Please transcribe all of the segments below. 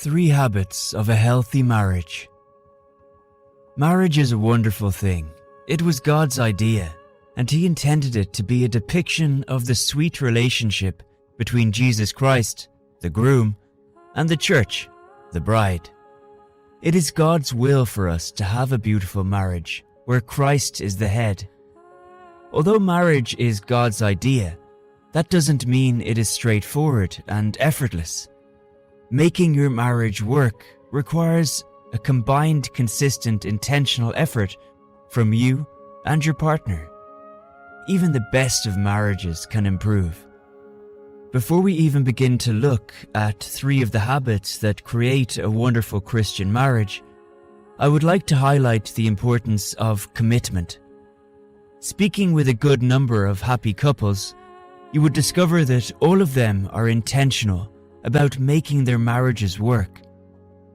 3 Habits of a Healthy Marriage. Marriage is a wonderful thing. It was God's idea, and He intended it to be a depiction of the sweet relationship between Jesus Christ, the groom, and the church, the bride. It is God's will for us to have a beautiful marriage where Christ is the head. Although marriage is God's idea, that doesn't mean it is straightforward and effortless. Making your marriage work requires a combined, consistent, intentional effort from you and your partner. Even the best of marriages can improve. Before we even begin to look at 3 of the habits that create a wonderful Christian marriage, I would like to highlight the importance of commitment. Speaking with a good number of happy couples, you would discover that all of them are intentional about making their marriages work.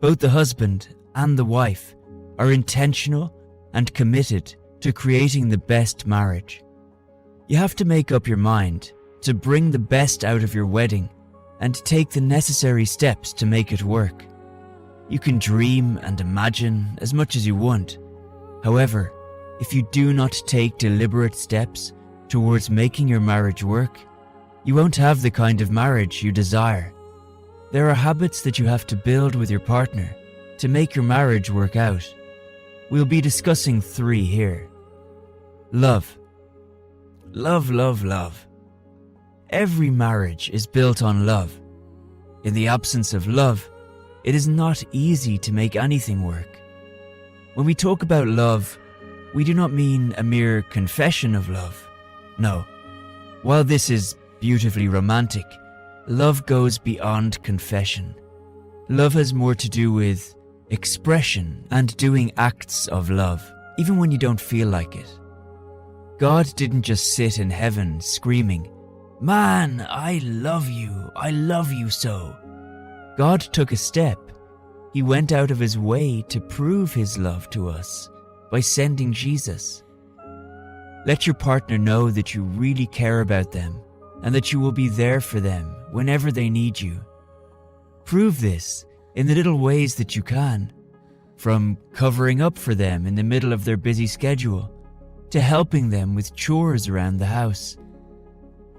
Both the husband and the wife are intentional and committed to creating the best marriage. You have to make up your mind to bring the best out of your wedding and take the necessary steps to make it work. You can dream and imagine as much as you want. However, if you do not take deliberate steps towards making your marriage work, you won't have the kind of marriage you desire. There are habits that you have to build with your partner to make your marriage work out. We'll be discussing 3 here. Love. Love, love, love. Every marriage is built on love. In the absence of love, it is not easy to make anything work. When we talk about love, we do not mean a mere confession of love. No. While this is beautifully romantic, love goes beyond confession. Love has more to do with expression and doing acts of love, even when you don't feel like it. God didn't just sit in heaven screaming, "Man, I love you so." God took a step. He went out of His way to prove His love to us by sending Jesus. Let your partner know that you really care about them and that you will be there for them whenever they need you. Prove this in the little ways that you can, from covering up for them in the middle of their busy schedule to helping them with chores around the house.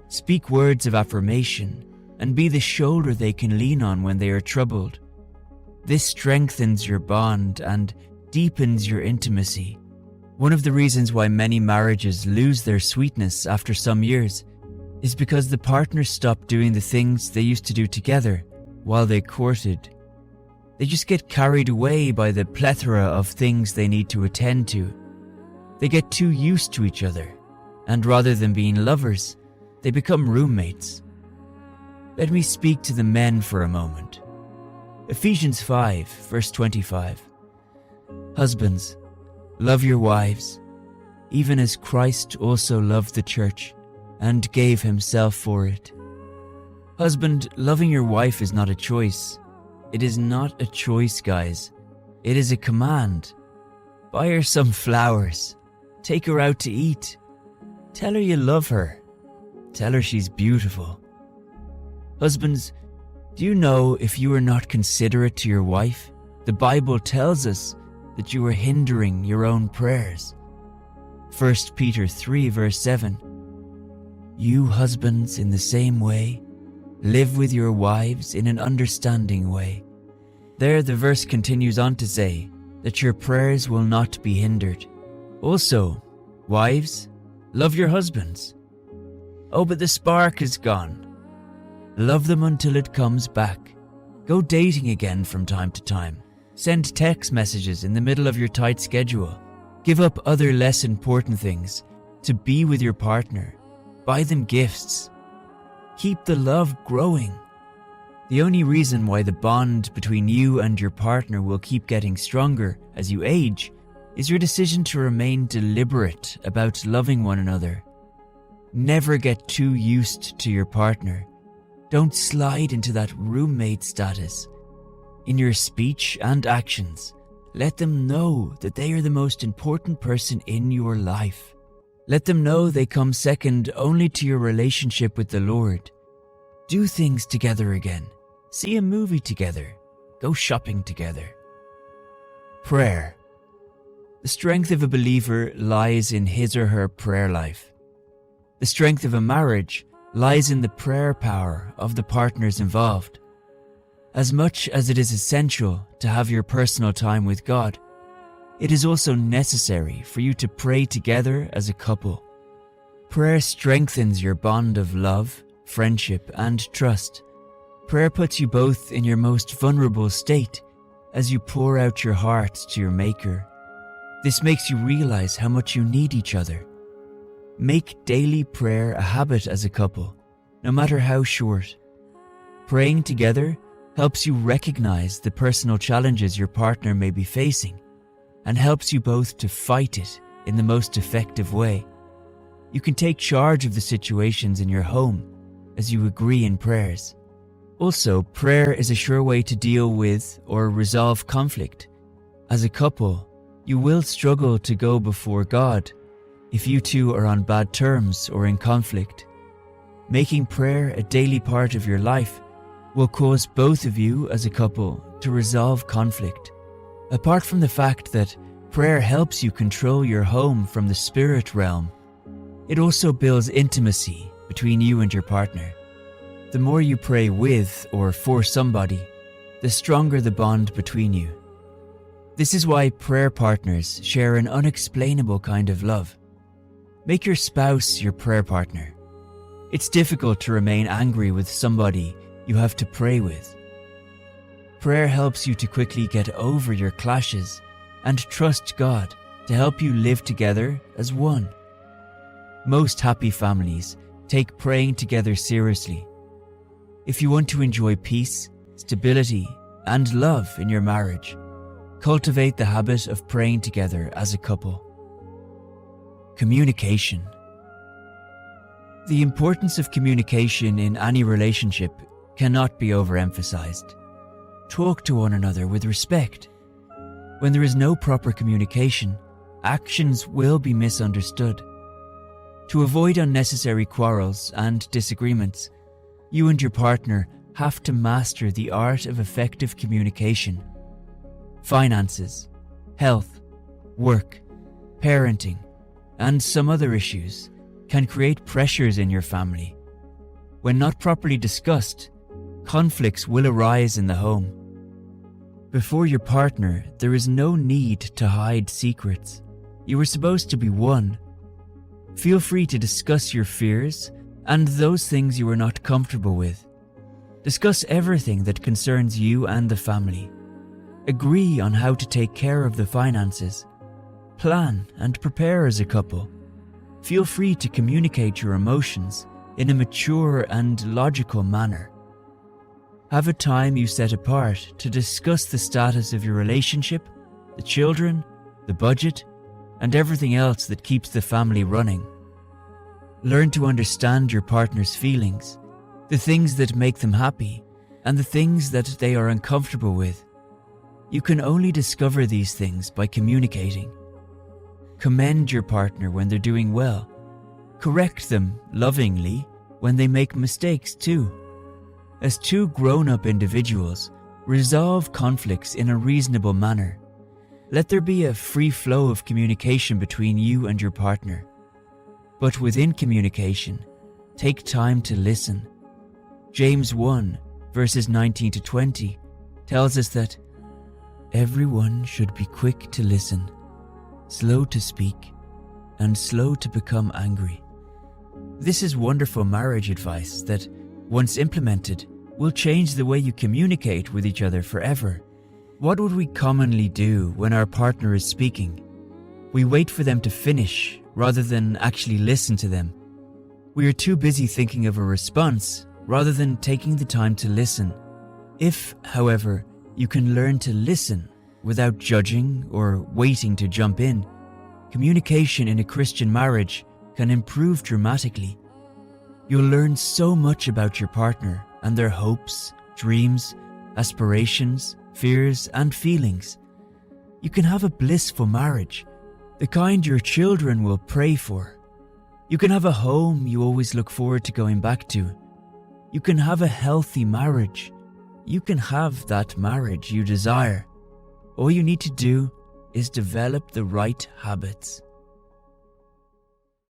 Speak words of affirmation and be the shoulder they can lean on when they are troubled. This strengthens your bond and deepens your intimacy. One of the reasons why many marriages lose their sweetness after some years is because the partners stop doing the things they used to do together while they courted. They just get carried away by the plethora of things they need to attend to. They get too used to each other, and rather than being lovers, they become roommates. Let me speak to the men for a moment. Ephesians 5, verse 25. Husbands, love your wives, even as Christ also loved the church and gave Himself for it. Husband, loving your wife is not a choice. It is not a choice, guys. It is a command. Buy her some flowers. Take her out to eat. Tell her you love her. Tell her she's beautiful. Husbands, do you know if you are not considerate to your wife, the Bible tells us that you are hindering your own prayers. 1 Peter 3 verse 7. You husbands, in the same way, live with your wives in an understanding way. There the verse continues on to say that your prayers will not be hindered. Also, wives, love your husbands. Oh, but the spark is gone. Love them until it comes back. Go dating again from time to time. Send text messages in the middle of your tight schedule. Give up other less important things to be with your partner. Buy them gifts. Keep the love growing. The only reason why the bond between you and your partner will keep getting stronger as you age is your decision to remain deliberate about loving one another. Never get too used to your partner. Don't slide into that roommate status. In your speech and actions, let them know that they are the most important person in your life. Let them know they come second only to your relationship with the Lord. Do things together again. See a movie together. go shopping together. Prayer. The strength of a believer lies in his or her prayer life. The strength of a marriage lies in the prayer power of the partners involved. As much as it is essential to have your personal time with God, it is also necessary for you to pray together as a couple. Prayer strengthens your bond of love, friendship, and trust. Prayer puts you both in your most vulnerable state as you pour out your heart to your Maker. This makes you realize how much you need each other. Make daily prayer a habit as a couple, no matter how short. Praying together helps you recognize the personal challenges your partner may be facing and helps you both to fight it in the most effective way. You can take charge of the situations in your home as you agree in prayers. Also, prayer is a sure way to deal with or resolve conflict. As a couple, you will struggle to go before God if you two are on bad terms or in conflict. Making prayer a daily part of your life will cause both of you as a couple to resolve conflict. Apart from the fact that prayer helps you control your home from the spirit realm, it also builds intimacy between you and your partner. The more you pray with or for somebody, the stronger the bond between you. This is why prayer partners share an unexplainable kind of love. Make your spouse your prayer partner. It's difficult to remain angry with somebody you have to pray with. Prayer helps you to quickly get over your clashes and trust God to help you live together as one. Most happy families take praying together seriously. If you want to enjoy peace, stability, and love in your marriage, cultivate the habit of praying together as a couple. Communication. The importance of communication in any relationship cannot be overemphasized. Talk to one another with respect. When there is no proper communication, actions will be misunderstood. To avoid unnecessary quarrels and disagreements, you and your partner have to master the art of effective communication. Finances, health, work, parenting, and some other issues can create pressures in your family. When not properly discussed, conflicts will arise in the home. Before your partner, there is no need to hide secrets. You are supposed to be one. Feel free to discuss your fears and those things you are not comfortable with. Discuss everything that concerns you and the family. Agree on how to take care of the finances. Plan and prepare as a couple. Feel free to communicate your emotions in a mature and logical manner. Have a time you set apart to discuss the status of your relationship, the children, the budget, and everything else that keeps the family running. Learn to understand your partner's feelings, the things that make them happy, and the things that they are uncomfortable with. You can only discover these things by communicating. Commend your partner when they're doing well. Correct them lovingly when they make mistakes too. As two grown-up individuals, resolve conflicts in a reasonable manner. Let there be a free flow of communication between you and your partner. But within communication, take time to listen. James 1, verses 19 to 20, tells us that everyone should be quick to listen, slow to speak, and slow to become angry. This is wonderful marriage advice that, once implemented, will change the way you communicate with each other forever. What would we commonly do when our partner is speaking? We wait for them to finish rather than actually listen to them. We are too busy thinking of a response rather than taking the time to listen. If, however, you can learn to listen without judging or waiting to jump in, communication in a Christian marriage can improve dramatically. You'll learn so much about your partner and their hopes, dreams, aspirations, fears, and feelings. You can have a blissful marriage, the kind your children will pray for. You can have a home you always look forward to going back to. You can have a healthy marriage. you can have that marriage you desire. All you need to do is develop the right habits.